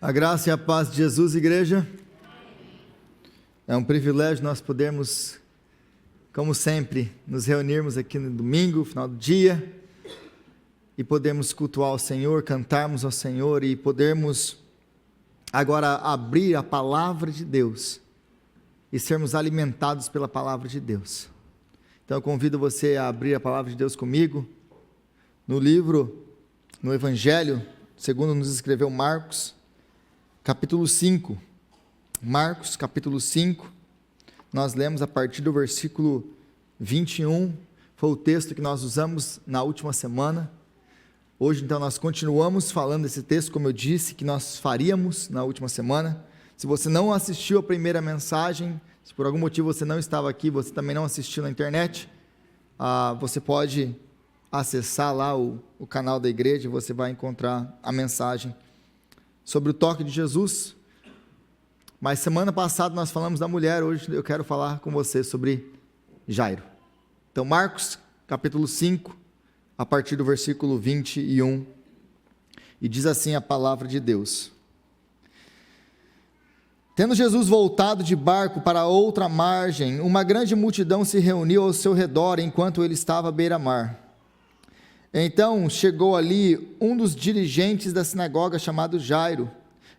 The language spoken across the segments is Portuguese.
A graça e a paz de Jesus, igreja. É um privilégio nós podermos, como sempre, nos reunirmos aqui no domingo, final do dia, e podermos cultuar o Senhor, cantarmos ao Senhor e podermos agora abrir a palavra de Deus e sermos alimentados pela palavra de Deus. Então eu convido você a abrir a palavra de Deus comigo, no Evangelho, segundo nos escreveu Marcos, capítulo 5, Marcos, capítulo 5, nós lemos a partir do versículo 21, foi o texto que nós usamos na última semana. Hoje, então, nós continuamos falando desse texto, como eu disse, que nós faríamos na última semana. Se você não assistiu a primeira mensagem, se por algum motivo você não estava aqui, você também não assistiu na internet, você pode acessar lá o canal da igreja, você vai encontrar a mensagem sobre o toque de Jesus. Mas semana passada nós falamos da mulher, hoje eu quero falar com você sobre Jairo. Então Marcos capítulo 5, a partir do versículo 21, e diz assim a palavra de Deus: Tendo Jesus voltado de barco para outra margem, uma grande multidão se reuniu ao seu redor enquanto ele estava à beira-mar. Então chegou ali um dos dirigentes da sinagoga chamado Jairo.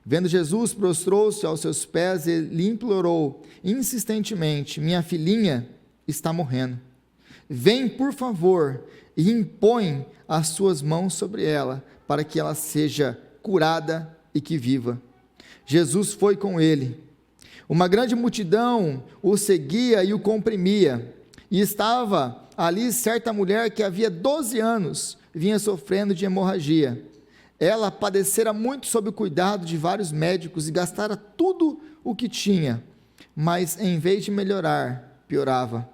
Vendo Jesus, prostrou-se aos seus pés e lhe implorou insistentemente: minha filhinha está morrendo. Vem, por favor, e impõe as suas mãos sobre ela, para que ela seja curada e que viva. Jesus foi com ele. Uma grande multidão o seguia e o comprimia. E estava ali certa mulher que havia 12 anos vinha sofrendo de hemorragia. Ela padecera muito sob o cuidado de vários médicos e gastara tudo o que tinha, mas em vez de melhorar, piorava.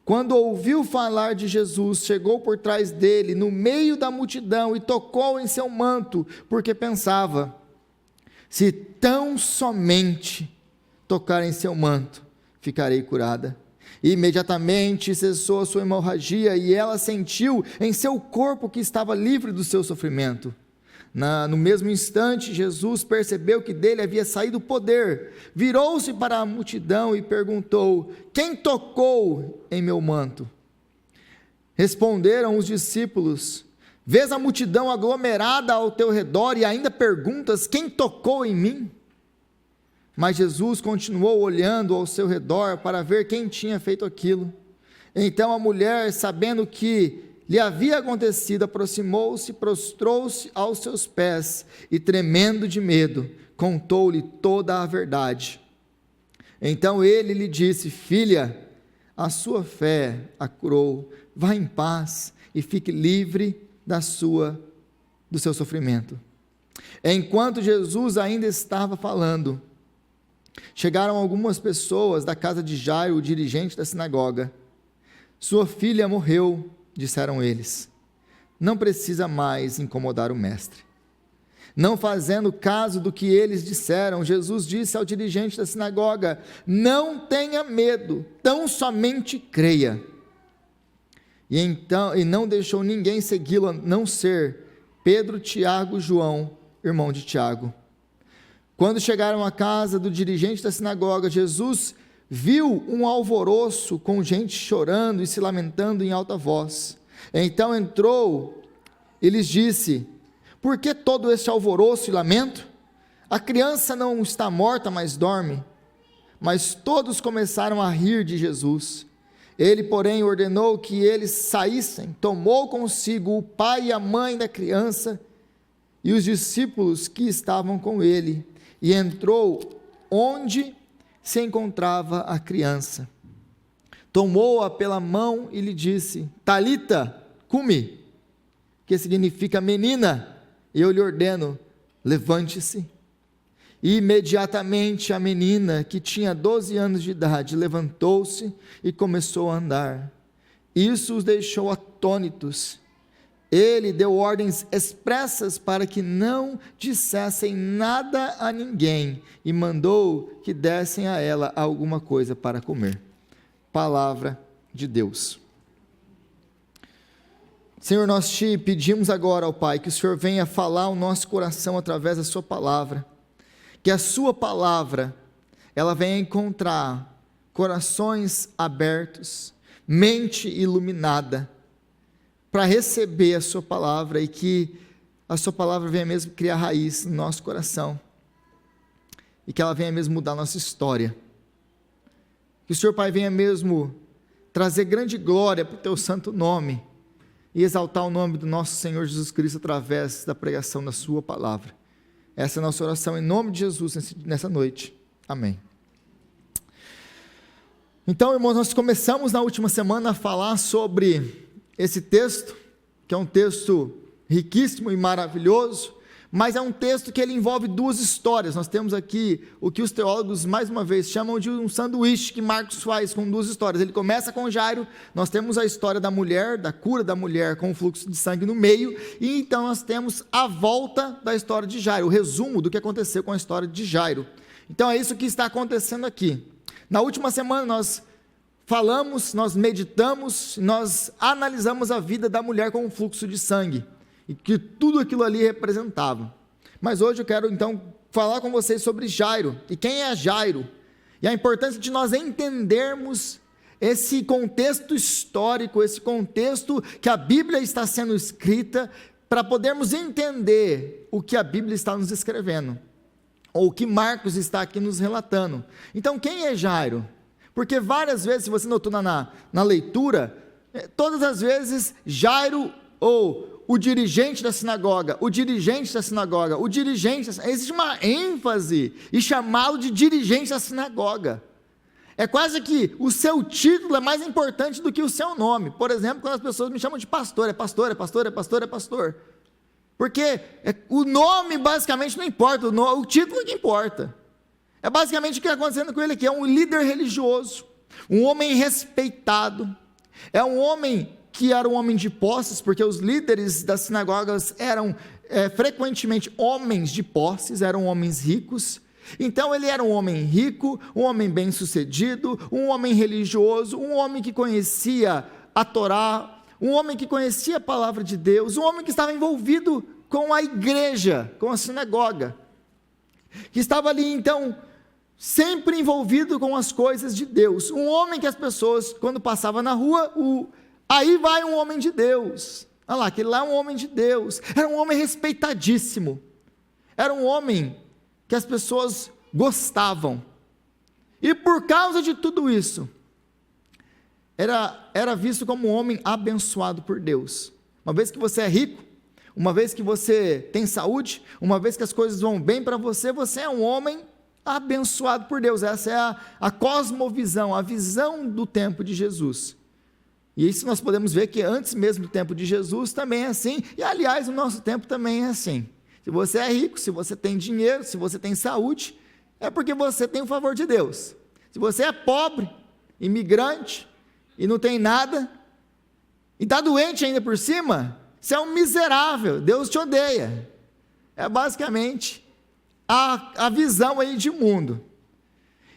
Quando ouviu falar de Jesus, chegou por trás dele, no meio da multidão, e tocou em seu manto, porque pensava: se tão somente tocar em seu manto, ficarei curada. E imediatamente cessou a sua hemorragia e ela sentiu em seu corpo que estava livre do seu sofrimento. No mesmo instante, Jesus percebeu que dele havia saído poder, virou-se para a multidão e perguntou: quem tocou em meu manto? Responderam os discípulos: vês a multidão aglomerada ao teu redor e ainda perguntas: quem tocou em mim? Mas Jesus continuou olhando ao seu redor para ver quem tinha feito aquilo. Então a mulher, sabendo o que lhe havia acontecido, aproximou-se, prostrou-se aos seus pés e, tremendo de medo, contou-lhe toda a verdade. Então ele lhe disse: filha, a sua fé a curou, vá em paz e fique livre do seu sofrimento. Enquanto Jesus ainda estava falando, chegaram algumas pessoas da casa de Jairo, o dirigente da sinagoga. Sua filha morreu, disseram eles. Não precisa mais incomodar o mestre. Não fazendo caso do que eles disseram, Jesus disse ao dirigente da sinagoga: não tenha medo, tão somente creia. E não deixou ninguém segui-lo, a não ser Pedro, Tiago e João, irmão de Tiago. Quando chegaram à casa do dirigente da sinagoga, Jesus viu um alvoroço com gente chorando e se lamentando em alta voz. Então entrou e lhes disse: por que todo este alvoroço e lamento? A criança não está morta, mas dorme. Mas todos começaram a rir de Jesus. Ele, porém, ordenou que eles saíssem, tomou consigo o pai e a mãe da criança e os discípulos que estavam com ele, e entrou onde se encontrava a criança. Tomou-a pela mão e lhe disse: Talita, cumi, que significa menina, eu lhe ordeno, levante-se. E imediatamente a menina, que tinha 12 anos de idade, levantou-se e começou a andar. Isso os deixou atônitos. Ele deu ordens expressas para que não dissessem nada a ninguém e mandou que dessem a ela alguma coisa para comer. Palavra de Deus. Senhor, nós te pedimos agora, ó Pai, que o Senhor venha falar ao nosso coração através da sua palavra. que a sua palavra, ela venha encontrar corações abertos, mente iluminada, para receber a sua palavra, e que a sua palavra venha mesmo criar raiz no nosso coração, e que ela venha mesmo mudar a nossa história. Que o Senhor, Pai, venha mesmo trazer grande glória para o teu santo nome, e exaltar o nome do nosso Senhor Jesus Cristo através da pregação da sua palavra. Essa é a nossa oração em nome de Jesus nessa noite. Amém. Então, irmãos, nós começamos na última semana a falar sobre esse texto, que é um texto riquíssimo e maravilhoso, mas é um texto que ele envolve duas histórias. Nós temos aqui o que os teólogos, mais uma vez, chamam de um sanduíche que Marcos faz com duas histórias. Ele começa com Jairo, nós temos a história da mulher, da cura da mulher com o fluxo de sangue no meio, e então nós temos a volta da história de Jairo, o resumo do que aconteceu com a história de Jairo. Então é isso que está acontecendo aqui. Na última semana nós falamos, nós meditamos, nós analisamos a vida da mulher com o fluxo de sangue, e que tudo aquilo ali representava. Mas hoje eu quero então falar com vocês sobre Jairo, e quem é Jairo, e a importância de nós entendermos esse contexto histórico, esse contexto que a Bíblia está sendo escrita, para podermos entender o que a Bíblia está nos escrevendo, ou o que Marcos está aqui nos relatando. Então quem é Jairo? Porque várias vezes, se você notou na leitura, todas as vezes Jairo, ou o dirigente da sinagoga, existe uma ênfase em chamá-lo de dirigente da sinagoga. É quase que o seu título é mais importante do que o seu nome. Por exemplo, quando as pessoas me chamam de pastor, é pastor. Porque o nome basicamente não importa, o título é que importa. É basicamente o que está acontecendo com ele aqui, é um líder religioso, um homem respeitado, é um homem que era um homem de posses, porque os líderes das sinagogas eram frequentemente homens de posses, eram homens ricos. Então ele era um homem rico, um homem bem sucedido, um homem religioso, um homem que conhecia a Torá, um homem que conhecia a palavra de Deus, um homem que estava envolvido com a igreja, com a sinagoga, que estava ali então sempre envolvido com as coisas de Deus, um homem que as pessoas, quando passavam na rua, aí vai um homem de Deus, olha lá, aquele lá é um homem de Deus, era um homem respeitadíssimo, era um homem que as pessoas gostavam, e por causa de tudo isso, era visto como um homem abençoado por Deus. Uma vez que você é rico, uma vez que você tem saúde, uma vez que as coisas vão bem para você, você é um homem abençoado por Deus. Essa é a cosmovisão, a visão do tempo de Jesus. E isso nós podemos ver que antes mesmo do tempo de Jesus também é assim, e aliás o nosso tempo também é assim. Se você é rico, se você tem dinheiro, se você tem saúde, é porque você tem o favor de Deus. Se você é pobre, imigrante, e não tem nada, e está doente ainda por cima, você é um miserável, Deus te odeia. É basicamente a visão aí de mundo.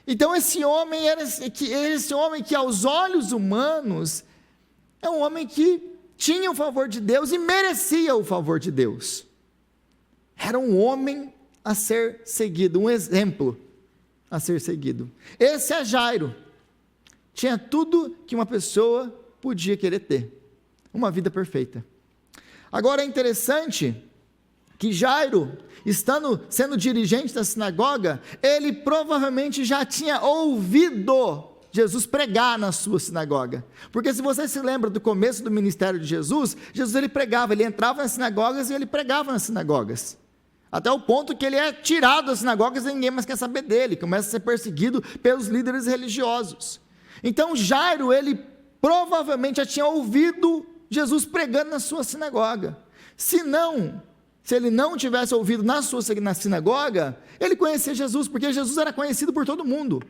Então esse homem que aos olhos humanos, é um homem que tinha o favor de Deus e merecia o favor de Deus. Era um homem a ser seguido, um exemplo a ser seguido. Esse é Jairo. Tinha tudo que uma pessoa podia querer ter. Uma vida perfeita. Agora é interessante que Jairo, sendo dirigente da sinagoga, ele provavelmente já tinha ouvido Jesus pregar na sua sinagoga, porque se você se lembra do começo do ministério de Jesus, ele pregava, ele entrava nas sinagogas e ele pregava nas sinagogas, até o ponto que ele é tirado das sinagogas e ninguém mais quer saber dele, começa a ser perseguido pelos líderes religiosos. Então Jairo, ele provavelmente já tinha ouvido Jesus pregando na sua sinagoga, se ele não tivesse ouvido na sinagoga, ele conhecia Jesus, porque Jesus era conhecido por todo mundo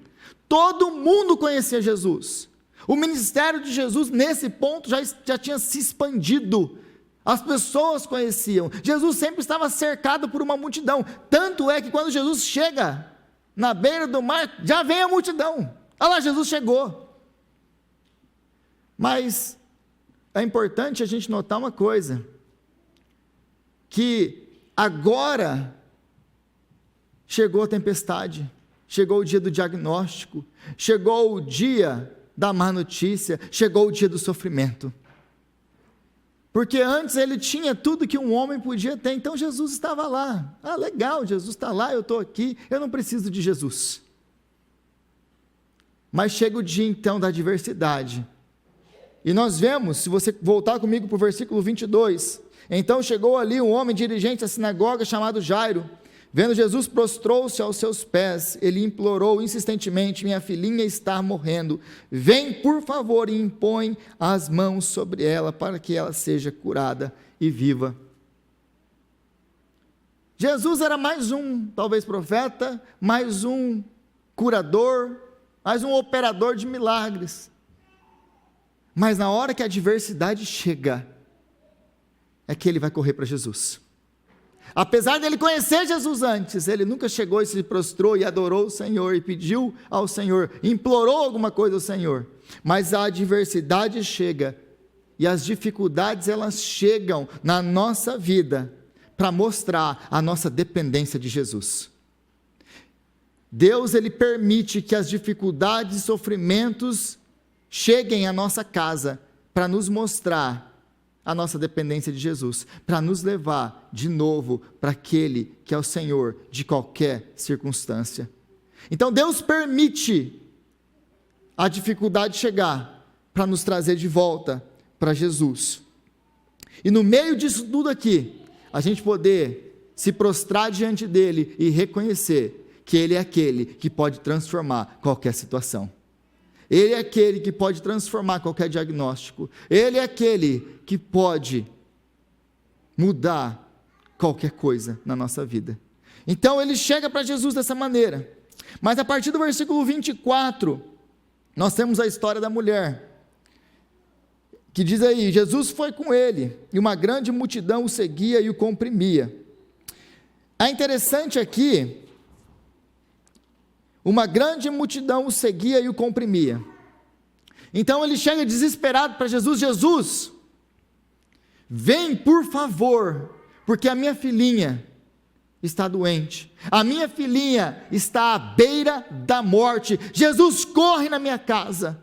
conhecia Jesus, o ministério de Jesus nesse ponto já tinha se expandido, as pessoas conheciam, Jesus sempre estava cercado por uma multidão, tanto é que quando Jesus chega na beira do mar, já vem a multidão, olha lá, Jesus chegou. Mas é importante a gente notar uma coisa, que agora chegou a tempestade, chegou o dia do diagnóstico, chegou o dia da má notícia, chegou o dia do sofrimento. Porque antes ele tinha tudo que um homem podia ter, então Jesus estava lá. Ah, legal, Jesus está lá, eu estou aqui, eu não preciso de Jesus. Mas chega o dia então da adversidade. E nós vemos, se você voltar comigo para o versículo 22, então chegou ali um homem dirigente da sinagoga chamado Jairo. Vendo Jesus, prostrou-se aos seus pés, ele implorou insistentemente: minha filhinha está morrendo, vem por favor e impõe as mãos sobre ela, para que ela seja curada e viva. Jesus era mais um, talvez profeta, mais um curador, mais um operador de milagres, mas na hora que a adversidade chega, é que ele vai correr para Jesus. Apesar dele conhecer Jesus antes, ele nunca chegou e se prostrou e adorou o Senhor e pediu ao Senhor, implorou alguma coisa ao Senhor. Mas a adversidade chega e as dificuldades elas chegam na nossa vida para mostrar a nossa dependência de Jesus. Deus ele permite que as dificuldades e sofrimentos cheguem à nossa casa para nos mostrar a nossa dependência de Jesus, para nos levar de novo para aquele que é o Senhor de qualquer circunstância. Então Deus permite a dificuldade chegar para nos trazer de volta para Jesus. E no meio disso tudo aqui, a gente poder se prostrar diante dele e reconhecer que ele é aquele que pode transformar qualquer situação. Ele é aquele que pode transformar qualquer diagnóstico. Ele é aquele que pode mudar qualquer coisa na nossa vida. Então ele chega para Jesus dessa maneira. Mas a partir do versículo 24, nós temos a história da mulher, que diz aí: Jesus foi com ele, e uma grande multidão o seguia e o comprimia. É interessante aqui, uma grande multidão o seguia e o comprimia. Então ele chega desesperado para Jesus: Jesus, vem por favor, porque a minha filhinha está doente, a minha filhinha está à beira da morte. Jesus, corre na minha casa,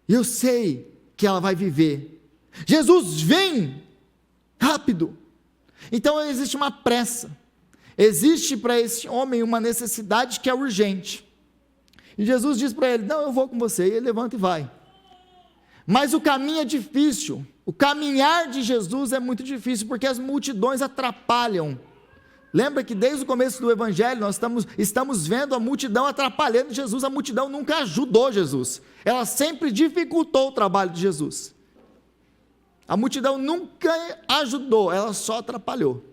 eu sei que ela vai viver. Jesus, vem rápido. Então existe uma pressa. Existe para esse homem uma necessidade que é urgente. E Jesus diz para ele: não, eu vou com você. E ele levanta e vai. Mas o caminho é difícil. O caminhar de Jesus é muito difícil, porque as multidões atrapalham. Lembra que desde o começo do Evangelho, nós estamos vendo a multidão atrapalhando Jesus. A multidão nunca ajudou Jesus. Ela sempre dificultou o trabalho de Jesus. A multidão nunca ajudou, ela só atrapalhou.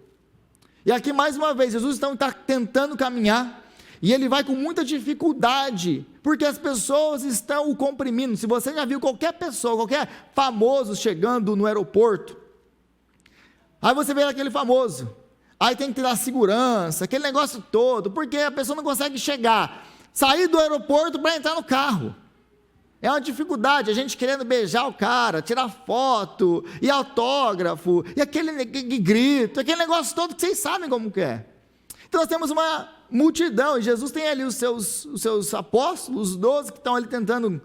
E aqui mais uma vez, Jesus está tentando caminhar, e ele vai com muita dificuldade, porque as pessoas estão o comprimindo. Se você já viu qualquer pessoa, qualquer famoso chegando no aeroporto, aí você vê aquele famoso, aí tem que dar segurança, aquele negócio todo, porque a pessoa não consegue chegar, sair do aeroporto para entrar no carro. É uma dificuldade, a gente querendo beijar o cara, tirar foto, e autógrafo, e aquele grito, aquele negócio todo que vocês sabem como que é. Então nós temos uma multidão, e Jesus tem ali os seus apóstolos, os 12 que estão ali tentando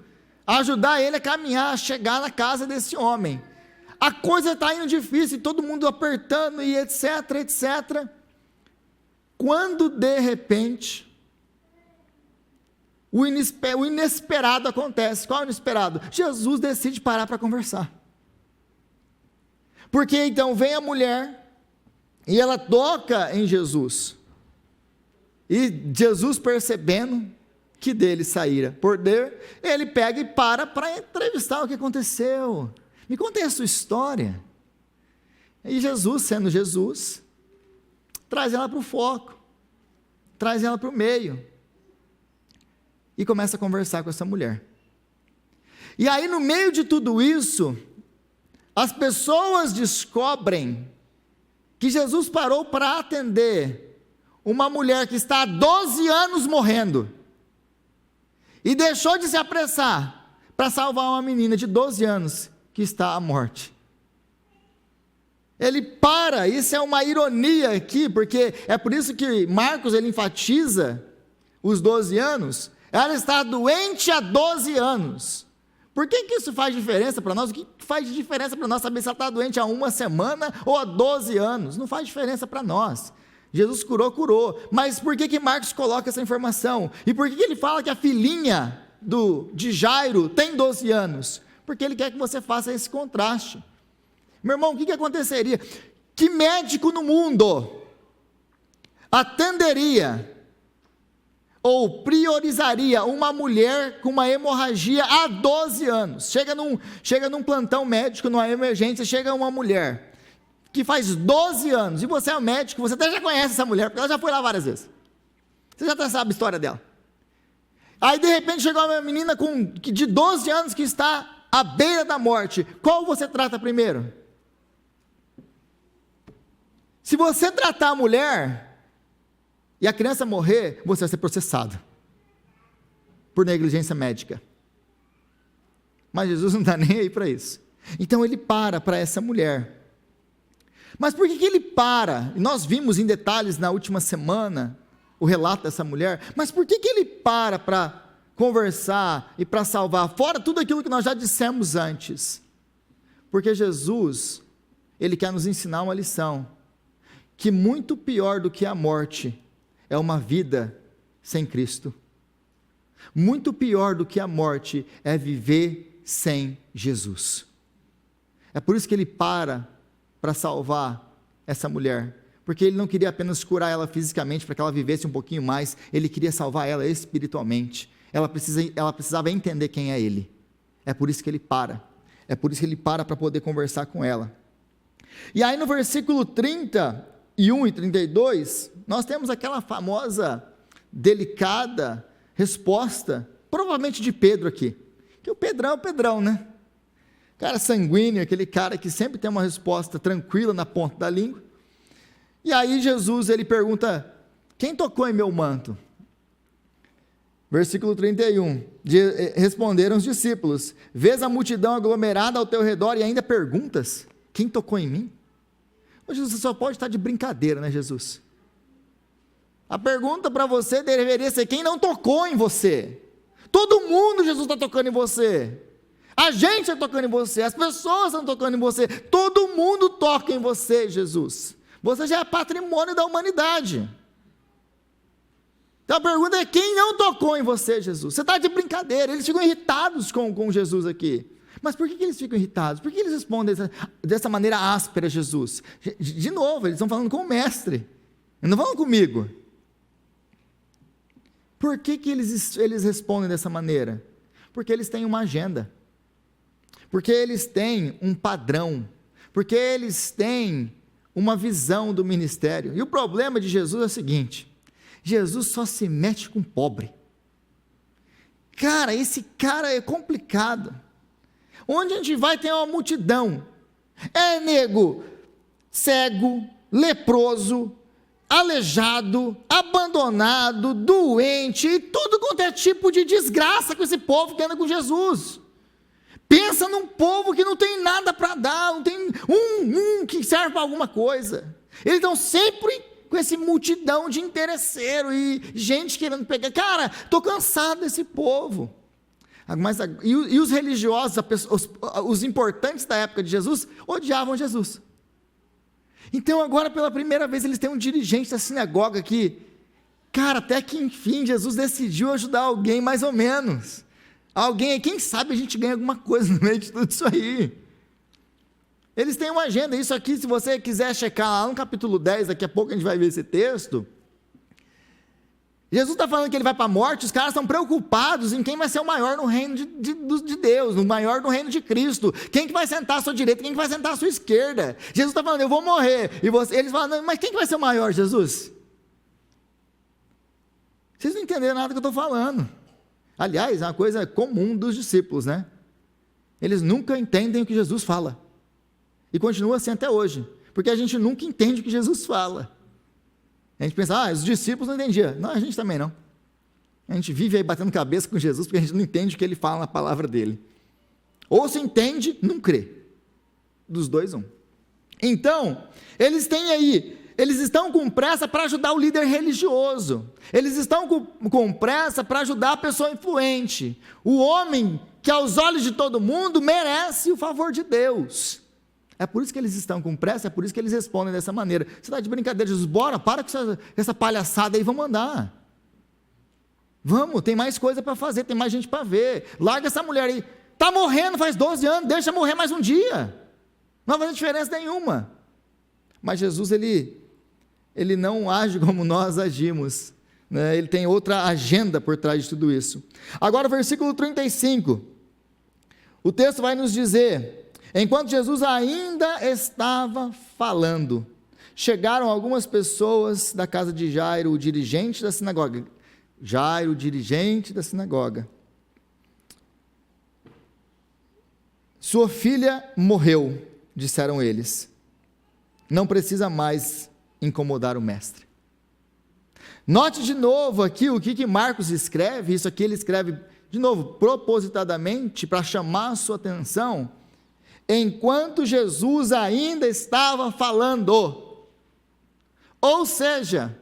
ajudar ele a caminhar, a chegar na casa desse homem. A coisa está indo difícil, todo mundo apertando, e etc, etc. Quando de repente o inesperado acontece. Qual é o inesperado? Jesus decide parar para conversar. Porque então vem a mulher e ela toca em Jesus. E Jesus, percebendo que dele saíra poder, ele pega e para entrevistar o que aconteceu. Me conta aí a sua história. E Jesus, sendo Jesus, traz ela para o foco, traz ela para o meio. E começa a conversar com essa mulher. E aí, no meio de tudo isso, as pessoas descobrem que Jesus parou para atender uma mulher que está há 12 anos morrendo, e deixou de se apressar para salvar uma menina de 12 anos que está à morte. Ele para, isso é uma ironia aqui, porque é por isso que Marcos ele enfatiza os 12 anos. Ela está doente há 12 anos. Por que isso faz diferença para nós? O que faz diferença para nós saber se ela está doente há 1 semana ou há 12 anos? Não faz diferença para nós. Jesus curou. Mas por que Marcos coloca essa informação? E por que ele fala que a filhinha de Jairo tem 12 anos? Porque ele quer que você faça esse contraste. Meu irmão, o que aconteceria? Que médico no mundo atenderia ou priorizaria uma mulher com uma hemorragia há 12 anos? Chega num plantão médico, numa emergência, chega uma mulher que faz 12 anos, e você é um médico, você até já conhece essa mulher, porque ela já foi lá várias vezes. Você já até sabe a história dela. Aí de repente chegou uma menina de 12 anos que está à beira da morte. Qual você trata primeiro? Se você tratar a mulher e a criança morrer, você vai ser processado por negligência médica. Mas Jesus não está nem aí para isso. Então ele para essa mulher. Mas por que ele para? Nós vimos em detalhes na última semana o relato dessa mulher. Mas por que ele para conversar e para salvar? Fora tudo aquilo que nós já dissemos antes. Porque Jesus, ele quer nos ensinar uma lição. Que muito pior do que a morte é uma vida sem Cristo. Muito pior do que a morte é viver sem Jesus. É por isso que ele para salvar essa mulher. Porque ele não queria apenas curar ela fisicamente, para que ela vivesse um pouquinho mais, ele queria salvar ela espiritualmente. Ela precisava entender quem é ele. É por isso que ele para. É por isso que ele para poder conversar com ela. E aí no versículo 31 e 32, nós temos aquela famosa, delicada resposta, provavelmente de Pedro aqui. Que o Pedrão é o Pedrão, né? Cara sanguíneo, aquele cara que sempre tem uma resposta tranquila na ponta da língua. E aí Jesus, ele pergunta, quem tocou em meu manto? Versículo 31, responderam os discípulos, vês a multidão aglomerada ao teu redor e ainda perguntas, quem tocou em mim? Ô Jesus, você só pode estar de brincadeira, né, Jesus? A pergunta para você deveria ser, quem não tocou em você? Todo mundo, Jesus, está tocando em você. A gente está tocando em você, as pessoas estão tocando em você, todo mundo toca em você, Jesus. Você já é patrimônio da humanidade. Então a pergunta é, quem não tocou em você, Jesus? Você está de brincadeira, eles ficam irritados com Jesus aqui. Mas por que eles ficam irritados? Por que eles respondem dessa maneira áspera a Jesus? De novo, eles estão falando com o mestre, eles não falam comigo. Por que eles respondem dessa maneira? Porque eles têm uma agenda, porque eles têm um padrão, porque eles têm uma visão do ministério. E o problema de Jesus é o seguinte, Jesus só se mete com pobre. Cara, esse cara é complicado. Onde a gente vai tem uma multidão, é nego, cego, leproso, aleijado, abandonado, doente, e tudo quanto é tipo de desgraça com esse povo que anda com Jesus. Pensa num povo que não tem nada para dar, não tem um que serve para alguma coisa. Eles estão sempre com essa multidão de interesseiro e gente querendo pegar. Cara, estou cansado desse povo. E os religiosos, os importantes da época de Jesus, odiavam Jesus. Então agora pela primeira vez eles têm um dirigente da sinagoga que, cara, até que enfim Jesus decidiu ajudar alguém mais ou menos. Alguém aí, quem sabe a gente ganha alguma coisa no meio de tudo isso aí. Eles têm uma agenda, isso aqui se você quiser checar lá no capítulo 10, daqui a pouco a gente vai ver esse texto. Jesus está falando que ele vai para a morte, os caras estão preocupados em quem vai ser o maior no reino de Deus, o maior no reino de Cristo, quem que vai sentar à sua direita, quem que vai sentar à sua esquerda. Jesus está falando, eu vou morrer, e eles falam, mas quem que vai ser o maior, Jesus? Vocês não entenderam nada do que eu estou falando. Aliás, é uma coisa comum dos discípulos, né? Eles nunca entendem o que Jesus fala, e continua assim até hoje, porque a gente nunca entende o que Jesus fala. A gente pensa, os discípulos não entendiam. Não, a gente também não. A gente vive aí batendo cabeça com Jesus, porque a gente não entende o que ele fala na palavra dele. Ou se entende, não crê. Dos dois, um. Então, eles estão com pressa para ajudar o líder religioso, eles estão com pressa para ajudar a pessoa influente, o homem que aos olhos de todo mundo merece o favor de Deus. É por isso que eles estão com pressa, é por isso que eles respondem dessa maneira. Você está de brincadeira, Jesus? Bora, para com essa palhaçada aí, vamos andar. Vamos, tem mais coisa para fazer, tem mais gente para ver. Larga essa mulher aí, está morrendo faz 12 anos, deixa morrer mais um dia. Não vai fazer diferença nenhuma. Mas Jesus, ele não age como nós agimos, né? Ele tem outra agenda por trás de tudo isso. Agora o versículo 35, o texto vai nos dizer: enquanto Jesus ainda estava falando, chegaram algumas pessoas da casa de Jairo, o dirigente da sinagoga. Jairo, o dirigente da sinagoga. Sua filha morreu, disseram eles. Não precisa mais incomodar o mestre. Note de novo aqui o que Marcos escreve. Isso aqui ele escreve de novo propositadamente para chamar a sua atenção. Enquanto Jesus ainda estava falando. Ou seja,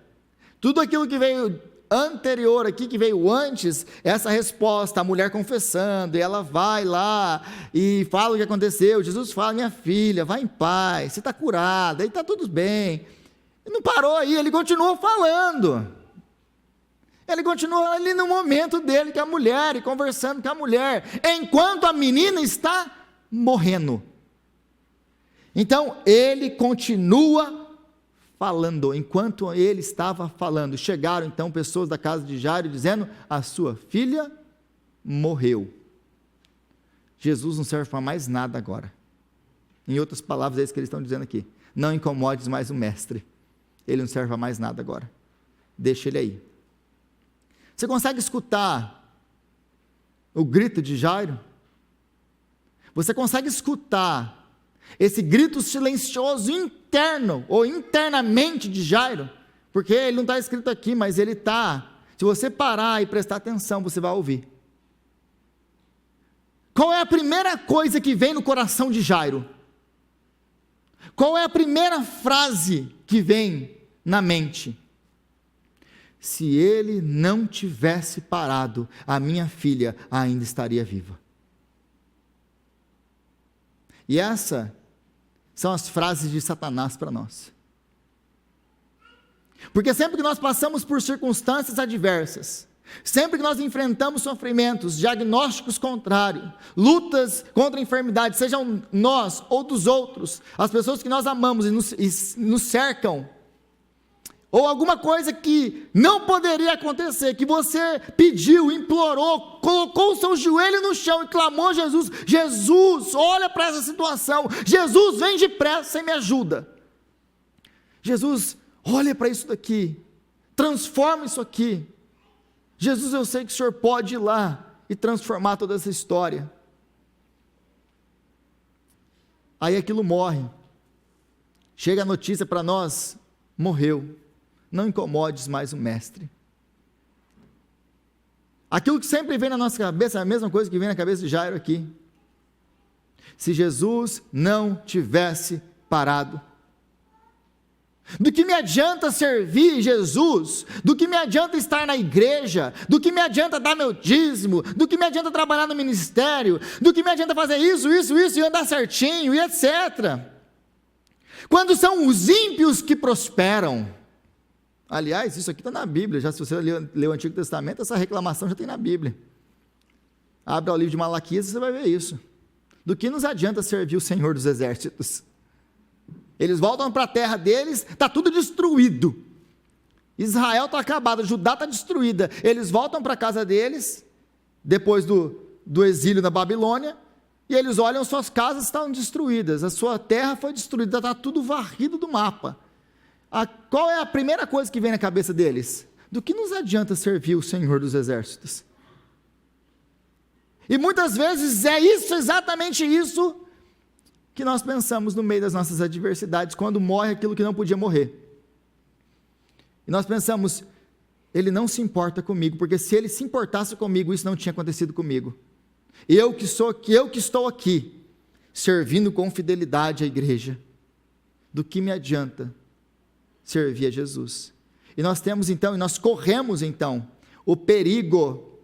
tudo aquilo que veio anterior aqui, que veio antes, essa resposta, a mulher confessando, e ela vai lá e fala o que aconteceu. Jesus fala: minha filha, vai em paz, você está curada, e está tudo bem. E não parou aí, ele continuou falando. Ele continuou ali no momento dele com a mulher, e conversando com a mulher, enquanto a menina está morrendo. Então, ele continua falando, enquanto ele estava falando. Chegaram então pessoas da casa de Jairo, dizendo: a sua filha morreu. Jesus não serve para mais nada agora. Em outras palavras, é isso que eles estão dizendo aqui: não incomodes mais o mestre, ele não serve para mais nada agora, deixa ele aí. Você consegue escutar o grito de Jairo? Você consegue escutar esse grito silencioso interno, ou internamente de Jairo? Porque ele não está escrito aqui, mas ele está. Se você parar e prestar atenção, você vai ouvir. Qual é a primeira coisa que vem no coração de Jairo? Qual é a primeira frase que vem na mente? Se ele não tivesse parado, a minha filha ainda estaria viva. E essas são as frases de Satanás para nós. Porque sempre que nós passamos por circunstâncias adversas, sempre que nós enfrentamos sofrimentos, diagnósticos contrários, lutas contra enfermidades, sejam nós ou dos outros, as pessoas que nós amamos e nos cercam, ou alguma coisa que não poderia acontecer, que você pediu, implorou, colocou o seu joelho no chão e clamou a Jesus: Jesus, olha para essa situação, Jesus, vem depressa e me ajuda. Jesus, olha para isso daqui, transforma isso aqui. Jesus, eu sei que o Senhor pode ir lá e transformar toda essa história. Aí aquilo morre, chega a notícia para nós: morreu. Não incomodes mais o mestre. Aquilo que sempre vem na nossa cabeça é a mesma coisa que vem na cabeça de Jairo aqui. Se Jesus não tivesse parado, do que me adianta servir Jesus? Do que me adianta estar na igreja? Do que me adianta dar meu dízimo? Do que me adianta trabalhar no ministério? Do que me adianta fazer isso e andar certinho e etc. Quando são os ímpios que prosperam. Aliás, isso aqui está na Bíblia, já se você leu o Antigo Testamento, essa reclamação já tem na Bíblia. Abre o livro de Malaquias e você vai ver isso. Do que nos adianta servir o Senhor dos Exércitos? Eles voltam para a terra deles, está tudo destruído. Israel está acabado, Judá está destruída. Eles voltam para a casa deles, depois do exílio na Babilônia, e eles olham, suas casas estão destruídas, a sua terra foi destruída, está tudo varrido do mapa. Qual é a primeira coisa que vem na cabeça deles? Do que nos adianta servir o Senhor dos Exércitos? E muitas vezes é isso, exatamente isso, que nós pensamos no meio das nossas adversidades, quando morre aquilo que não podia morrer. E nós pensamos: ele não se importa comigo, porque se ele se importasse comigo, isso não tinha acontecido comigo. Eu que estou aqui, servindo com fidelidade à igreja. do que me adianta servir a Jesus. E nós temos então, e nós corremos então, o perigo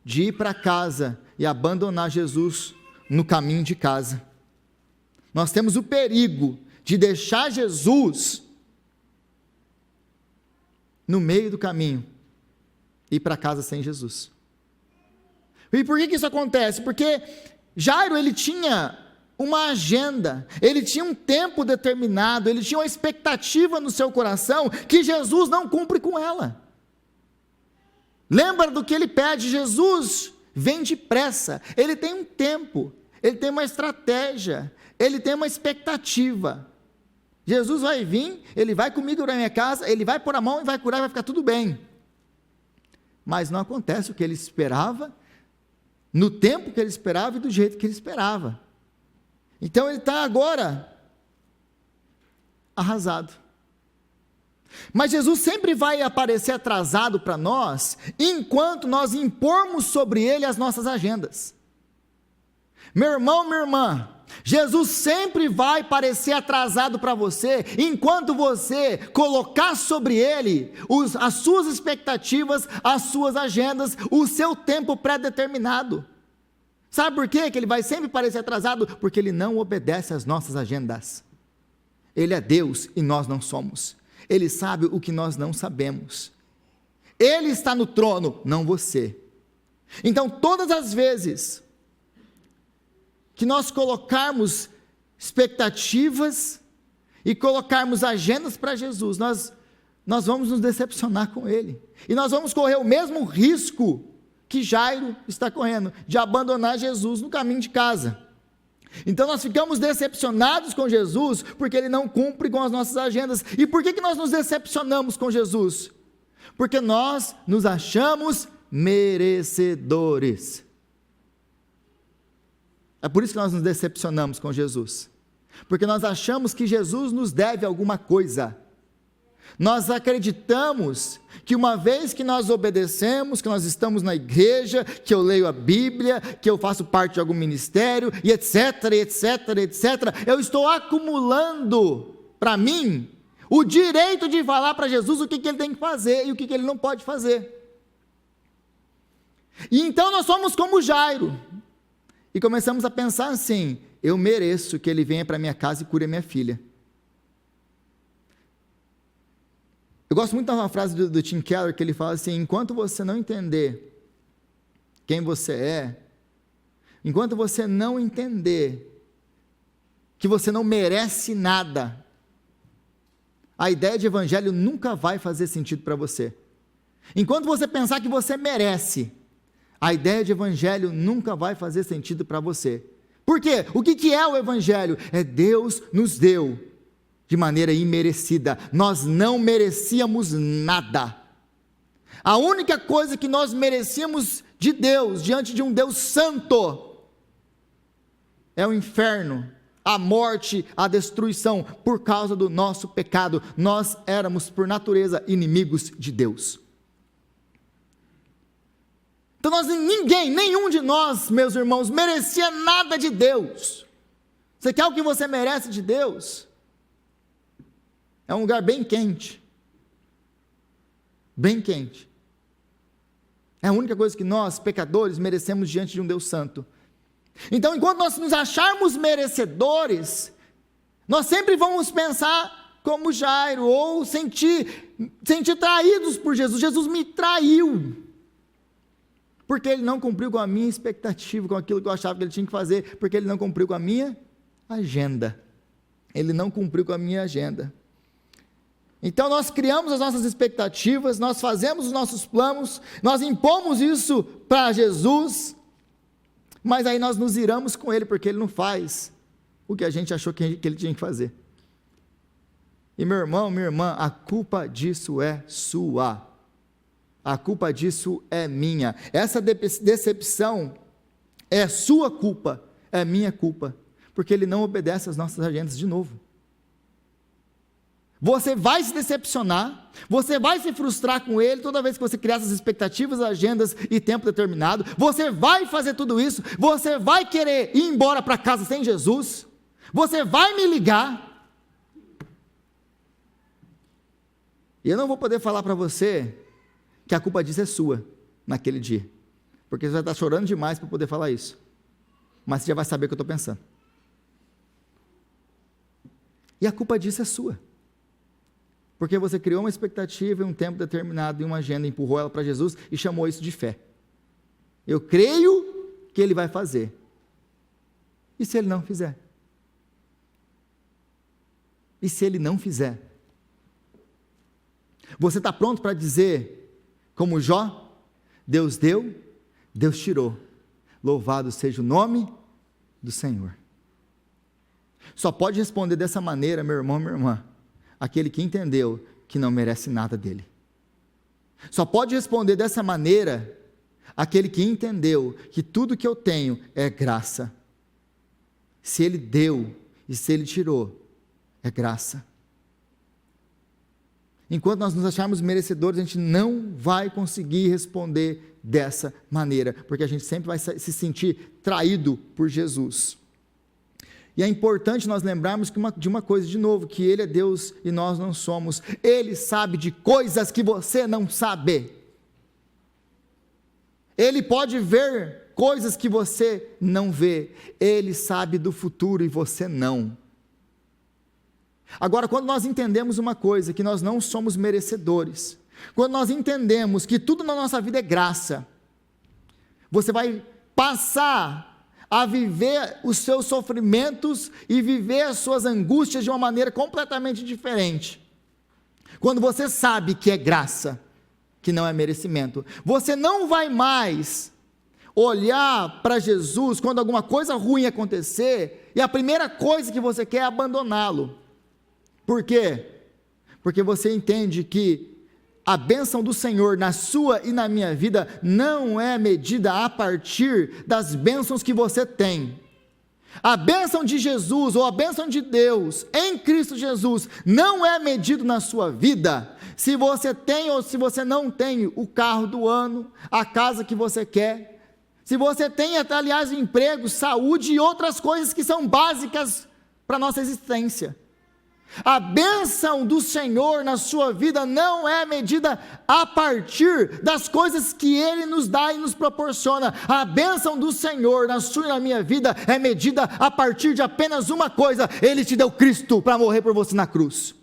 de ir para casa e abandonar Jesus no caminho de casa. Nós temos o perigo de deixar Jesus no meio do caminho e ir para casa sem Jesus. E por que isso acontece? Porque Jairo, ele tinha uma agenda, ele tinha um tempo determinado, ele tinha uma expectativa no seu coração que Jesus não cumpre com ela. Lembra do que ele pede? Jesus vem depressa, ele tem um tempo, ele tem uma estratégia, ele tem uma expectativa. Jesus vai vir, ele vai comigo na minha casa, ele vai pôr a mão e vai curar, vai ficar tudo bem. Mas não acontece o que ele esperava, no tempo que ele esperava e do jeito que ele esperava. Então ele está agora arrasado. Mas Jesus sempre vai aparecer atrasado para nós, enquanto nós impormos sobre ele as nossas agendas. Meu irmão, minha irmã, Jesus sempre vai parecer atrasado para você, enquanto você colocar sobre ele as suas expectativas, as suas agendas, o seu tempo pré-determinado. Sabe por quê que ele vai sempre parecer atrasado? Porque ele não obedece às nossas agendas. Ele é Deus e nós não somos. Ele sabe o que nós não sabemos. Ele está no trono, não você. Então, todas as vezes que nós colocarmos expectativas e colocarmos agendas para Jesus, nós vamos nos decepcionar com Ele. E nós vamos correr o mesmo risco que Jairo está correndo, de abandonar Jesus no caminho de casa. Então nós ficamos decepcionados com Jesus, porque Ele não cumpre com as nossas agendas. E por que nós nos decepcionamos com Jesus? Porque nós nos achamos merecedores. É por isso que nós nos decepcionamos com Jesus, porque nós achamos que Jesus nos deve alguma coisa. Nós acreditamos que uma vez que nós obedecemos, que nós estamos na igreja, que eu leio a Bíblia, que eu faço parte de algum ministério, e etc, etc, etc, eu estou acumulando para mim o direito de falar para Jesus o que ele tem que fazer e o que ele não pode fazer. E então nós somos como Jairo, e começamos a pensar assim: eu mereço que ele venha para minha casa e cure a minha filha. Eu gosto muito de uma frase do Tim Keller, que ele fala assim: enquanto você não entender quem você é, enquanto você não entender que você não merece nada, a ideia de evangelho nunca vai fazer sentido para você. Enquanto você pensar que você merece, a ideia de evangelho nunca vai fazer sentido para você. Por quê? O que é o evangelho? É Deus nos deu de maneira imerecida. Nós não merecíamos nada. A única coisa que nós merecíamos de Deus, diante de um Deus santo, é o inferno, a morte, a destruição, por causa do nosso pecado. Nós éramos, por natureza, inimigos de Deus. Então nenhum de nós, meus irmãos, merecia nada de Deus. Você quer o que você merece de Deus? É um lugar bem quente. Bem quente. É a única coisa que nós, pecadores, merecemos diante de um Deus santo. Então, enquanto nós nos acharmos merecedores, nós sempre vamos pensar como Jairo, ou sentir traídos por Jesus. Jesus me traiu, porque ele não cumpriu com a minha expectativa, com aquilo que eu achava que ele tinha que fazer, porque ele não cumpriu com a minha agenda. Ele não cumpriu com a minha agenda. Então nós criamos as nossas expectativas, nós fazemos os nossos planos, nós impomos isso para Jesus, mas aí nós nos iramos com ele, porque ele não faz o que a gente achou que ele tinha que fazer. E meu irmão, minha irmã, a culpa disso é sua. A culpa disso é minha. Essa decepção é sua culpa, é minha culpa, porque ele não obedece às nossas agendas de novo. Você vai se decepcionar, você vai se frustrar com ele toda vez que você criar essas expectativas, agendas e tempo determinado. Você vai fazer tudo isso, você vai querer ir embora para casa sem Jesus, você vai me ligar, E eu não vou poder falar para você que a culpa disso é sua, naquele dia. Porque você vai estar chorando demais para poder falar isso. Mas você já vai saber o que eu estou pensando. E a culpa disso é sua. Porque você criou uma expectativa em um tempo determinado, em uma agenda, empurrou ela para Jesus e chamou isso de fé. Eu creio que Ele vai fazer. E se Ele não fizer? E se Ele não fizer? Você está pronto para dizer, como Jó, Deus deu, Deus tirou, louvado seja o nome do Senhor. Só pode responder dessa maneira, meu irmão, minha irmã, aquele que entendeu que não merece nada dele. Só pode responder dessa maneira aquele que entendeu que tudo que eu tenho é graça. Se Ele deu e se Ele tirou, é graça. Enquanto nós nos acharmos merecedores, a gente não vai conseguir responder dessa maneira, porque a gente sempre vai se sentir traído por Jesus. E é importante nós lembrarmos de uma coisa de novo, que Ele é Deus e nós não somos. Ele sabe de coisas que você não sabe. Ele pode ver coisas que você não vê. Ele sabe do futuro e você não. Agora, quando nós entendemos uma coisa, que nós não somos merecedores, quando nós entendemos que tudo na nossa vida é graça, você vai passar a viver os seus sofrimentos e viver as suas angústias de uma maneira completamente diferente. Quando você sabe que é graça, que não é merecimento, você não vai mais olhar para Jesus quando alguma coisa ruim acontecer, e a primeira coisa que você quer é abandoná-lo. Por quê? Porque você entende que a bênção do Senhor na sua e na minha vida não é medida a partir das bênçãos que você tem. A bênção de Jesus, ou a bênção de Deus em Cristo Jesus, não é medido na sua vida se você tem ou se você não tem o carro do ano, a casa que você quer, se você tem, aliás, emprego, saúde e outras coisas que são básicas para a nossa existência. A bênção do Senhor na sua vida não é medida a partir das coisas que Ele nos dá e nos proporciona. A bênção do Senhor na sua e na minha vida é medida a partir de apenas uma coisa: Ele te deu Cristo para morrer por você na cruz.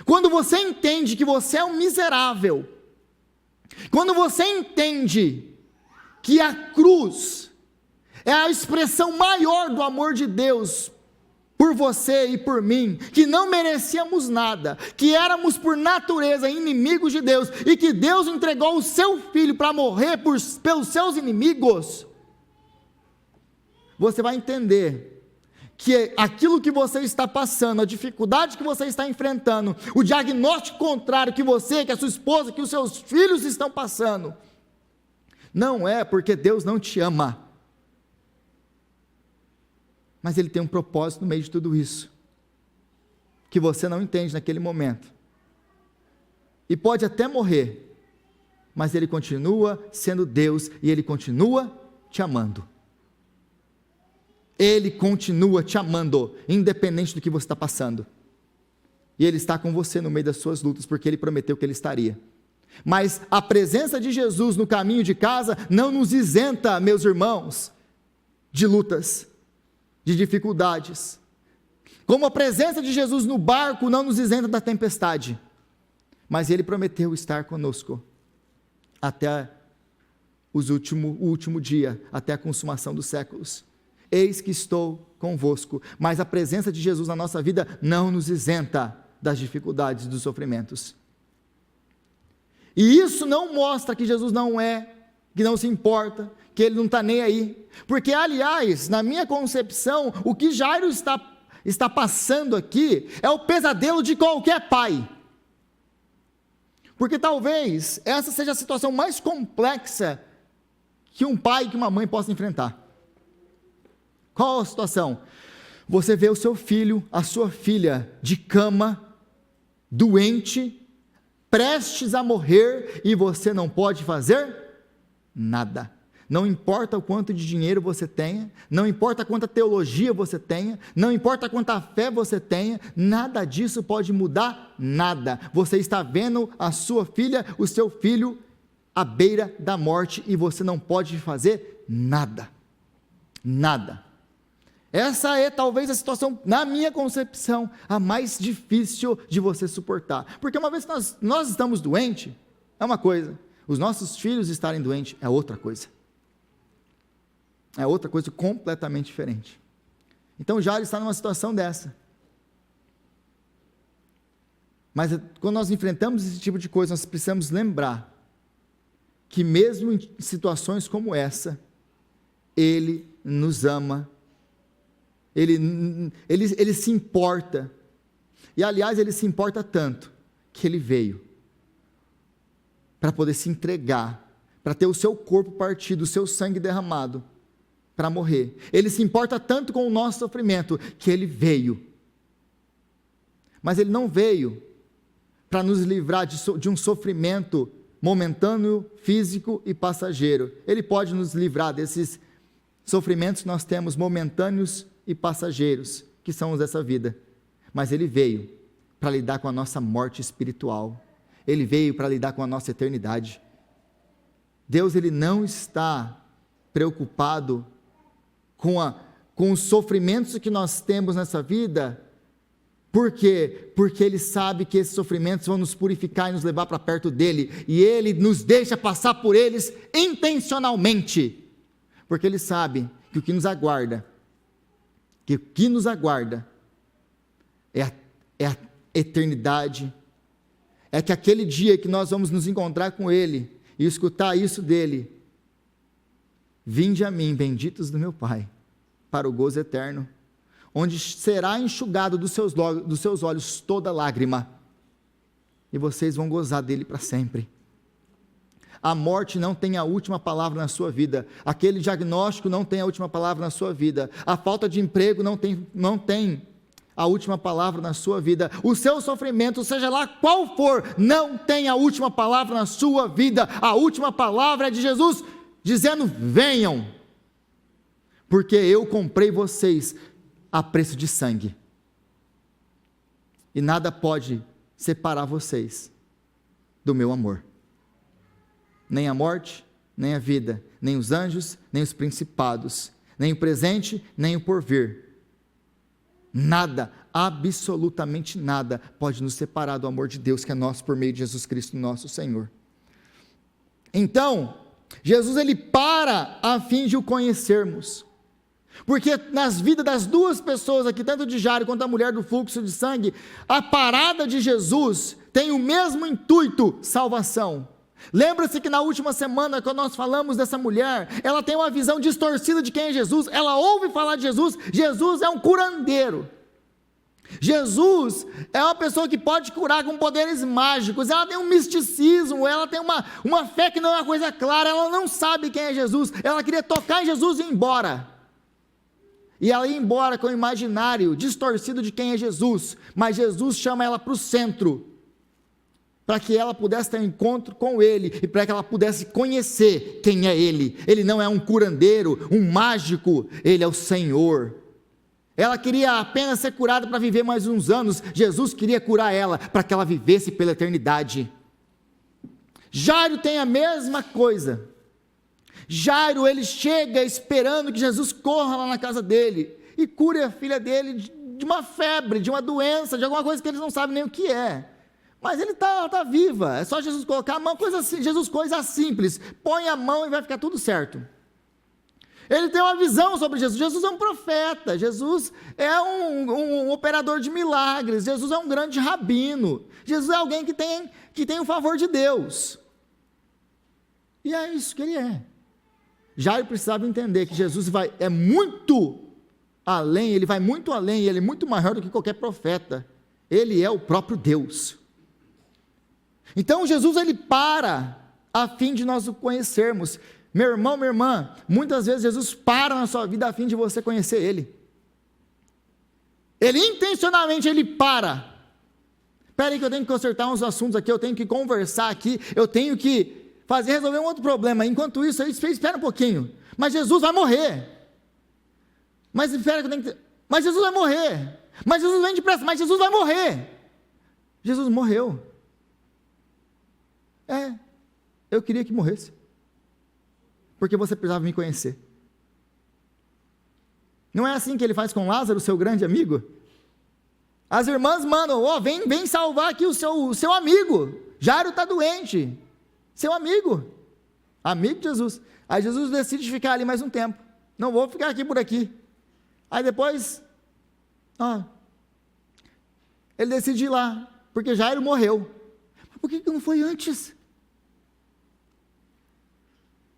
Quando você entende que você é um miserável, quando você entende que a cruz é a expressão maior do amor de Deus por você e por mim, que não merecíamos nada, que éramos por natureza inimigos de Deus, e que Deus entregou o seu Filho para morrer pelos seus inimigos, você vai entender que aquilo que você está passando, a dificuldade que você está enfrentando, o diagnóstico contrário que você, que a sua esposa, que os seus filhos estão passando, não é porque Deus não te ama, mas Ele tem um propósito no meio de tudo isso, que você não entende naquele momento, e pode até morrer, mas Ele continua sendo Deus, e Ele continua te amando. Ele continua te amando, independente do que você está passando, e Ele está com você no meio das suas lutas, porque Ele prometeu que Ele estaria. Mas a presença de Jesus no caminho de casa não nos isenta, meus irmãos, de lutas, de dificuldades, como a presença de Jesus no barco não nos isenta da tempestade, mas Ele prometeu estar conosco até o último dia, até a consumação dos séculos. Eis que estou convosco. Mas a presença de Jesus na nossa vida não nos isenta das dificuldades e dos sofrimentos, e isso não mostra que Jesus que não se importa, que Ele não está nem aí, porque aliás, na minha concepção, o que Jairo está passando aqui, é o pesadelo de qualquer pai, porque talvez, essa seja a situação mais complexa, que um pai e que uma mãe possam enfrentar. Qual a situação? Você vê o seu filho, a sua filha, de cama, doente, prestes a morrer, e você não pode fazer nada. Não importa o quanto de dinheiro você tenha, não importa quanta teologia você tenha, não importa quanta fé você tenha, nada disso pode mudar nada. Você está vendo a sua filha, o seu filho, à beira da morte, e você não pode fazer nada. Nada. Essa é talvez a situação, na minha concepção, a mais difícil de você suportar. Porque uma vez que nós estamos doentes, é uma coisa, os nossos filhos estarem doentes é outra coisa. É outra coisa completamente diferente. Então Jairo está numa situação dessa. Mas quando nós enfrentamos esse tipo de coisa, nós precisamos lembrar que mesmo em situações como essa, Ele nos ama, Ele se importa, e aliás Ele se importa tanto, que Ele veio para poder se entregar, para ter o seu corpo partido, o seu sangue derramado, para morrer. Ele se importa tanto com o nosso sofrimento, que Ele veio, mas Ele não veio para nos livrar de um sofrimento momentâneo, físico e passageiro. Ele pode nos livrar desses sofrimentos que nós temos momentâneos e passageiros, que são os dessa vida, mas Ele veio para lidar com a nossa morte espiritual, Ele veio para lidar com a nossa eternidade. Deus, Ele não está preocupado com os sofrimentos que nós temos nessa vida. Por quê? Porque Ele sabe que esses sofrimentos vão nos purificar e nos levar para perto dEle, e Ele nos deixa passar por eles intencionalmente, porque Ele sabe que o que nos aguarda é a eternidade, é que aquele dia que nós vamos nos encontrar com Ele, e escutar isso dEle: vinde a mim, benditos do meu Pai, para o gozo eterno, onde será enxugado dos seus olhos toda lágrima, e vocês vão gozar dele para sempre. A morte não tem a última palavra na sua vida, aquele diagnóstico não tem a última palavra na sua vida, a falta de emprego não tem a última palavra na sua vida, o seu sofrimento, seja lá qual for, não tem a última palavra na sua vida. A última palavra é de Jesus, dizendo: venham, porque eu comprei vocês a preço de sangue, e nada pode separar vocês do meu amor, nem a morte, nem a vida, nem os anjos, nem os principados, nem o presente, nem o porvir. Nada, absolutamente nada, pode nos separar do amor de Deus, que é nosso por meio de Jesus Cristo, nosso Senhor. Então, Jesus, Ele para a fim de o conhecermos, porque nas vidas das duas pessoas aqui, tanto de Jairo quanto a mulher do fluxo de sangue, a parada de Jesus tem o mesmo intuito: salvação. Lembra-se que na última semana, quando nós falamos dessa mulher, ela tem uma visão distorcida de quem é Jesus, ela ouve falar de Jesus, Jesus é um curandeiro, Jesus é uma pessoa que pode curar com poderes mágicos, ela tem um misticismo, ela tem uma fé que não é uma coisa clara, ela não sabe quem é Jesus, ela queria tocar em Jesus e ir embora, e ela ia embora com o imaginário distorcido de quem é Jesus, mas Jesus chama ela para o centro, para que ela pudesse ter um encontro com Ele, e para que ela pudesse conhecer quem é Ele. Ele não é um curandeiro, um mágico, Ele é o Senhor. Ela queria apenas ser curada para viver mais uns anos, Jesus queria curar ela, para que ela vivesse pela eternidade. Jairo tem a mesma coisa. Jairo, ele chega esperando que Jesus corra lá na casa dele, e cure a filha dele de uma febre, de uma doença, de alguma coisa que eles não sabem nem o que é. Mas ele está viva, é só Jesus colocar a mão, coisa simples, põe a mão e vai ficar tudo certo. Ele tem uma visão sobre Jesus, Jesus é um profeta, Jesus é um operador de milagres, Jesus é um grande rabino, Jesus é alguém que tem o favor de Deus, e é isso que ele é. Jairo precisava entender que Jesus é muito além, ele vai muito além, ele é muito maior do que qualquer profeta, ele é o próprio Deus. Então Jesus, ele para a fim de nós o conhecermos. Meu irmão, minha irmã, muitas vezes Jesus para na sua vida a fim de você conhecer Ele. Ele intencionalmente, Ele para. Espera aí que eu tenho que consertar uns assuntos aqui, eu tenho que conversar aqui, eu tenho que fazer resolver um outro problema. Enquanto isso, ele espera um pouquinho. Mas Jesus vai morrer. Mas espera que eu tenho que... Mas Jesus vai morrer. Mas Jesus vem depressa. Mas Jesus vai morrer. Jesus morreu. Eu queria que morresse. Porque você precisava me conhecer. Não é assim que ele faz com Lázaro, seu grande amigo? As irmãs mandam, vem salvar aqui o seu amigo. Jairo está doente. Seu amigo. Amigo de Jesus. Aí Jesus decide ficar ali mais um tempo. Não vou ficar aqui por aqui. Aí depois, ele decide ir lá, porque Jairo morreu. Mas por que não foi antes?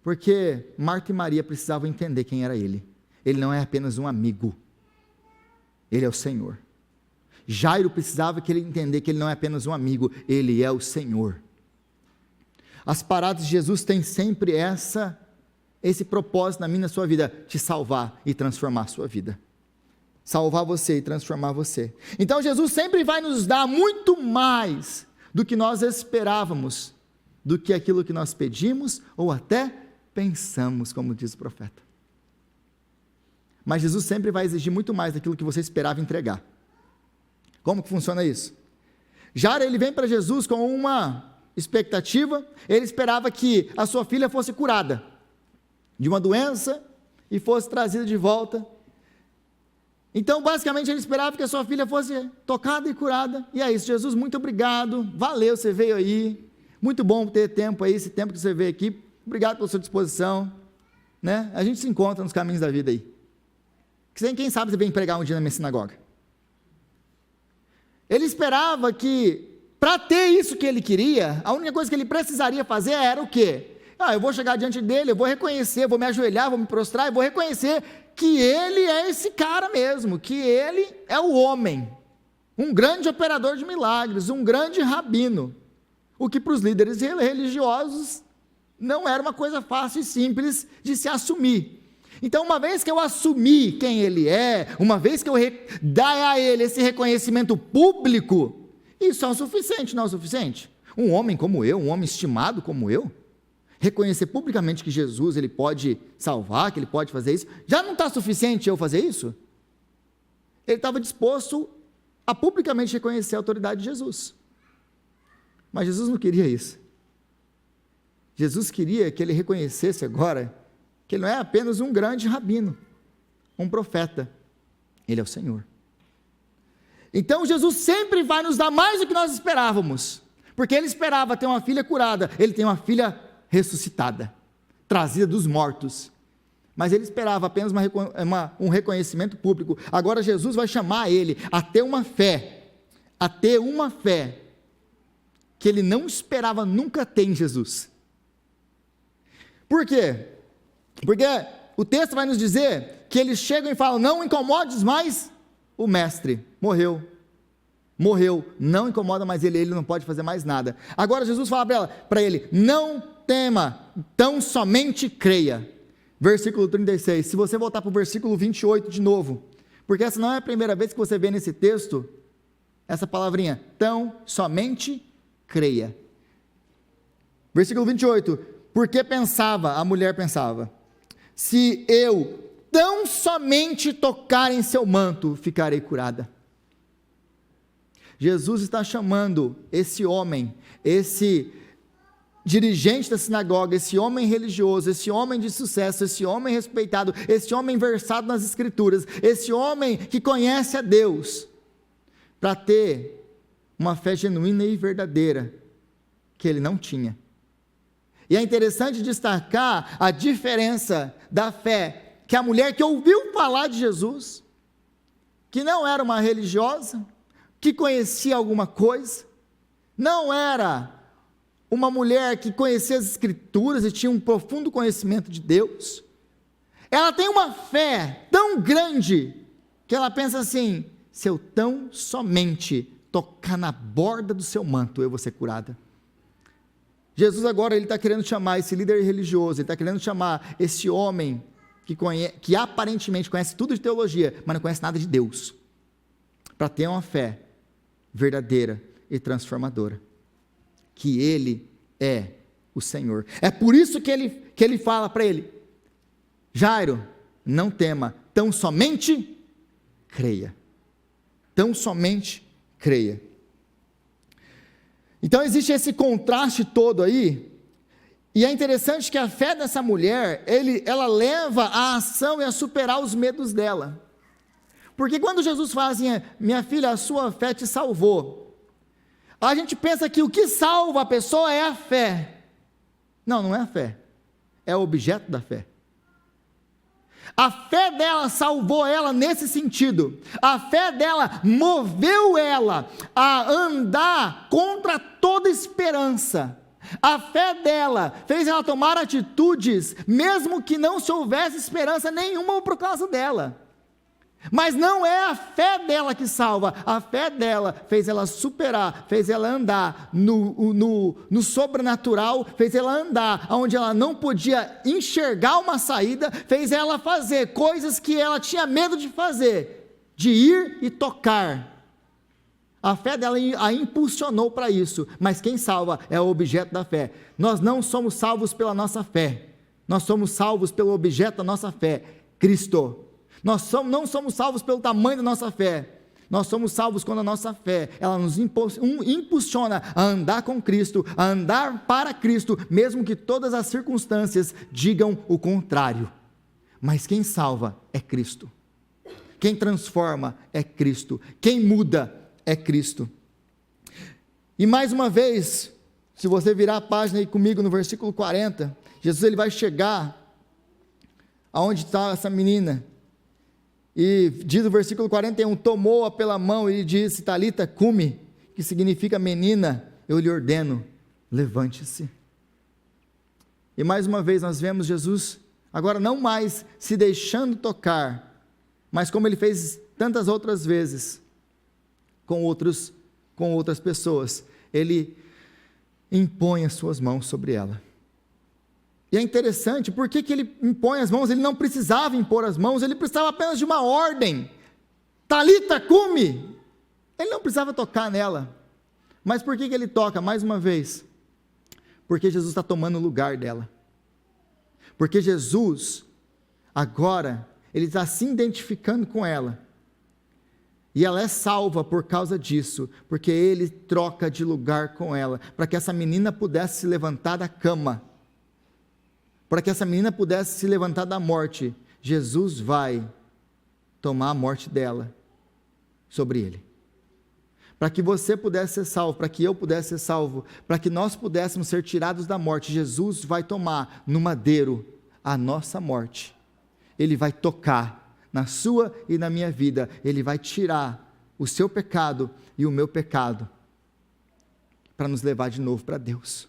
Porque Marta e Maria precisavam entender quem era ele. Ele não é apenas um amigo. Ele é o Senhor. Jairo precisava que ele entender que ele não é apenas um amigo, ele é o Senhor. As paradas de Jesus têm sempre esse propósito na minha e na sua vida, te salvar e transformar a sua vida. Salvar você e transformar você. Então Jesus sempre vai nos dar muito mais do que nós esperávamos, do que aquilo que nós pedimos ou até pensamos, como diz o profeta. Mas Jesus sempre vai exigir muito mais daquilo que você esperava entregar. Como que funciona isso? Jairo, ele vem para Jesus com uma expectativa, ele esperava que a sua filha fosse curada de uma doença e fosse trazida de volta. Então, basicamente, ele esperava que a sua filha fosse tocada e curada. E é isso, Jesus, muito obrigado, valeu, você veio aí, muito bom ter tempo aí, esse tempo que você veio aqui, obrigado pela sua disposição, né? A gente se encontra nos caminhos da vida aí. Quem sabe você vem pregar um dia na minha sinagoga. Ele esperava que, para ter isso que ele queria, a única coisa que ele precisaria fazer era o quê? Eu vou chegar diante dele, eu vou reconhecer, vou me ajoelhar, vou me prostrar, e vou reconhecer que ele é esse cara mesmo, que ele é o homem, um grande operador de milagres, um grande rabino, o que para os líderes religiosos não era uma coisa fácil e simples de se assumir. Então, uma vez que eu assumi quem ele é, uma vez que eu dar a ele esse reconhecimento público, isso é o suficiente, não é o suficiente? Um homem como eu, um homem estimado como eu, reconhecer publicamente que Jesus, ele pode salvar, que ele pode fazer isso, já não está suficiente eu fazer isso? Ele estava disposto a publicamente reconhecer a autoridade de Jesus. Mas Jesus não queria isso. Jesus queria que ele reconhecesse agora que ele não é apenas um grande rabino, um profeta, ele é o Senhor. Então Jesus sempre vai nos dar mais do que nós esperávamos, porque ele esperava ter uma filha curada, ele tem uma filha ressuscitada, trazida dos mortos, mas ele esperava apenas um reconhecimento público. Agora Jesus vai chamar ele a ter uma fé que ele não esperava nunca ter em Jesus. Por quê? Porque o texto vai nos dizer que eles chegam e falam, não incomodes mais o mestre, morreu, não incomoda mais ele não pode fazer mais nada. Agora Jesus fala para ele, não tema, tão somente creia. Versículo 36, se você voltar para o versículo 28 de novo, porque essa não é a primeira vez que você vê nesse texto, essa palavrinha, tão somente creia. Versículo 28, porque a mulher pensava, se eu tão somente tocar em seu manto, ficarei curada. Jesus está chamando esse homem, esse dirigente da sinagoga, esse homem religioso, esse homem de sucesso, esse homem respeitado, esse homem versado nas escrituras, esse homem que conhece a Deus, para ter uma fé genuína e verdadeira, que ele não tinha. E é interessante destacar a diferença da fé que a mulher que ouviu falar de Jesus, que não era uma religiosa, que conhecia alguma coisa, não era uma mulher que conhecia as escrituras e tinha um profundo conhecimento de Deus, ela tem uma fé tão grande, que ela pensa assim, se eu tão somente tocar na borda do seu manto, eu vou ser curada. Jesus agora, ele está querendo chamar esse líder religioso, ele está querendo chamar esse homem que aparentemente conhece tudo de teologia, mas não conhece nada de Deus, para ter uma fé verdadeira e transformadora, que ele é o Senhor. É por isso que ele fala para ele: Jairo, não tema, tão somente creia. Tão somente creia. Então existe esse contraste todo aí, e é interessante que a fé dessa mulher, ela leva a ação e a superar os medos dela. Porque quando Jesus fala assim: minha filha, a sua fé te salvou, a gente pensa que o que salva a pessoa é a fé. Não, não é a fé, é o objeto da fé. A fé dela salvou ela nesse sentido. A fé dela moveu ela a andar contra toda esperança. A fé dela fez ela tomar atitudes, mesmo que não se houvesse esperança nenhuma por causa dela. Mas não é a fé dela que salva, a fé dela fez ela superar, fez ela andar no sobrenatural, fez ela andar onde ela não podia enxergar uma saída, fez ela fazer coisas que ela tinha medo de fazer, de ir e tocar. A fé dela a impulsionou para isso, mas quem salva é o objeto da fé. Nós não somos salvos pela nossa fé, nós somos salvos pelo objeto da nossa fé, Cristo. Nós não somos salvos pelo tamanho da nossa fé, nós somos salvos quando a nossa fé, ela nos impulsiona a andar com Cristo, a andar para Cristo, mesmo que todas as circunstâncias digam o contrário. Mas quem salva é Cristo, quem transforma é Cristo, quem muda é Cristo. E mais uma vez, se você virar a página aí comigo no versículo 40, Jesus ele vai chegar aonde está essa menina, e diz o versículo 41, tomou-a pela mão e disse: Talita cumi, que significa menina, eu lhe ordeno, levante-se. E mais uma vez nós vemos Jesus, agora não mais se deixando tocar, mas como ele fez tantas outras vezes, com outras pessoas, ele impõe as suas mãos sobre ela. E é interessante, por que ele impõe as mãos? Ele não precisava impor as mãos, ele precisava apenas de uma ordem. Talita cumi. Ele não precisava tocar nela. Mas por que ele toca mais uma vez? Porque Jesus está tomando o lugar dela. Porque Jesus, agora, ele está se identificando com ela. E ela é salva por causa disso, porque ele troca de lugar com ela, para que essa menina pudesse se levantar da cama. Para que essa menina pudesse se levantar da morte, Jesus vai tomar a morte dela sobre ele. Para que você pudesse ser salvo, para que eu pudesse ser salvo, para que nós pudéssemos ser tirados da morte, Jesus vai tomar no madeiro a nossa morte. Ele vai tocar na sua e na minha vida, ele vai tirar o seu pecado e o meu pecado, para nos levar de novo para Deus.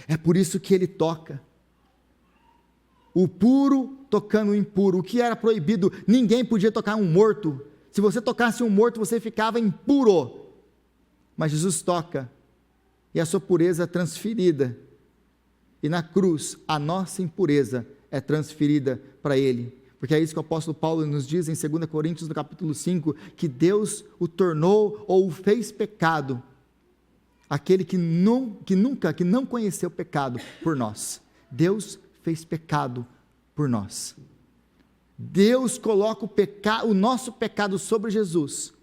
É por isso que ele toca. O puro tocando o impuro. O que era proibido? Ninguém podia tocar um morto. Se você tocasse um morto, você ficava impuro. Mas Jesus toca, e a sua pureza é transferida. E na cruz, a nossa impureza é transferida para ele. Porque é isso que o apóstolo Paulo nos diz em 2 Coríntios, no capítulo 5, que Deus o tornou ou o fez pecado, aquele que não conheceu pecado por nós. Deus fez pecado por nós. Deus coloca o nosso pecado sobre Jesus,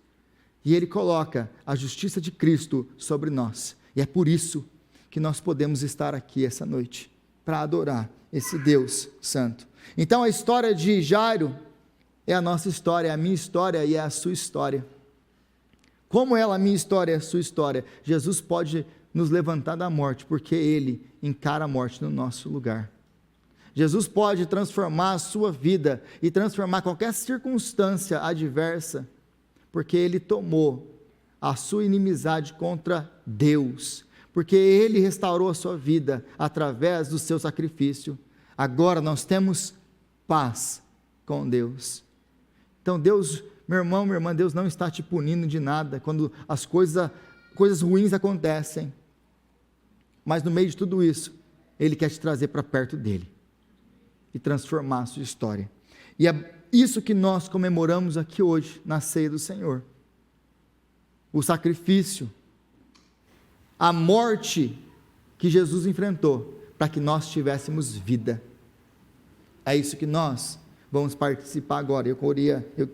e ele coloca a justiça de Cristo sobre nós, e é por isso que nós podemos estar aqui essa noite, para adorar esse Deus santo. Então a história de Jairo é a nossa história, é a minha história e é a sua história. Como ela, a minha história e a sua história, Jesus pode nos levantar da morte, porque ele encara a morte no nosso lugar. Jesus pode transformar a sua vida e transformar qualquer circunstância adversa, porque ele tomou a sua inimizade contra Deus, porque ele restaurou a sua vida através do seu sacrifício. Agora nós temos paz com Deus. Então Deus, meu irmão, minha irmã, Deus não está te punindo de nada quando as coisas ruins acontecem, mas no meio de tudo isso, ele quer te trazer para perto dele e transformar a sua história. E é isso que nós comemoramos aqui hoje, na ceia do Senhor. O sacrifício, a morte que Jesus enfrentou para que nós tivéssemos vida. É isso que nós vamos participar agora. Eu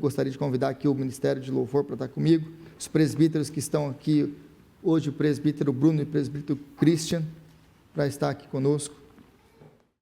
gostaria de convidar aqui o Ministério de Louvor para estar comigo, os presbíteros que estão aqui hoje, o presbítero Bruno e o presbítero Christian, para estar aqui conosco.